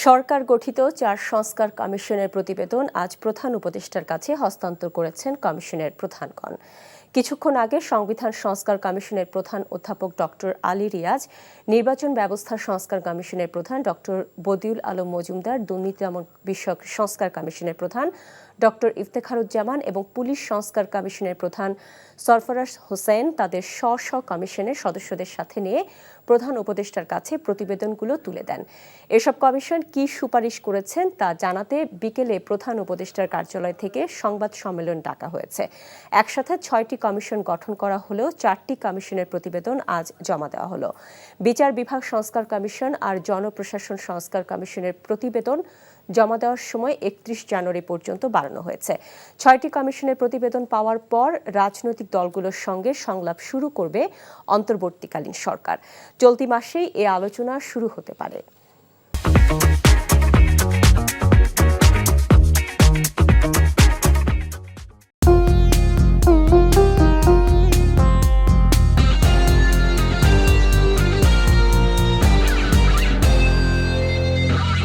সরকার গঠিত ৪ সংস্কার কমিশনের প্রতিবেদন আজ প্রধান উপদেষ্টার কাছে হস্তান্তর করেছেন কমিশনের প্রধানগণ। কিছুক্ষণ আগে সংবিধান সংস্কার কমিশনের প্রধান অধ্যাপক ডক্টর আলী রিয়াজ, নির্বাচন ব্যবস্থা সংস্কার কমিশনের প্রধান ডক্টর বদিউল আলম মজুমদার, দুর্নীতি দমন বিষয়ক সংস্কার কমিশনের প্রধান ডক্টর ইফতেখারুজ্জামান এবং পুলিশ সংস্কার কমিশনের প্রধান সরফরাজ হোসেন তাদের স্ব কমিশনের সদস্যদের সাথে নিয়ে প্রধান উপদেষ্টার কাছে প্রতিবেদনগুলো তুলে দেন। এসব কমিশন কি সুপারিশ করেছেন তা জানাতে বিকেলে প্রধান উপদেষ্টার কার্যালয় থেকে সংবাদ সম্মেলন ডাকা হয়েছে। একসাথে ৬টি কমিশন গঠন করা হলেও ৪টি কমিশনের প্রতিবেদন আজ জমা দেওয়া হলো। বিচার বিভাগ সংস্কার কমিশন আর জনপ্রশাসন সংস্কার কমিশনের প্রতিবেদন জমা দেওয়ার সময় ৩১ জানুয়ারি পর্যন্ত বাড়ানো হয়েছে। ৬টি কমিশনের প্রতিবেদন পাওয়ার পর রাজনৈতিক দলগুলোর সঙ্গে সংলাপ শুরু করবে অন্তর্বর্তীকালীন সরকার। চলতি মাসেই এ আলোচনা শুরু হতে পারে।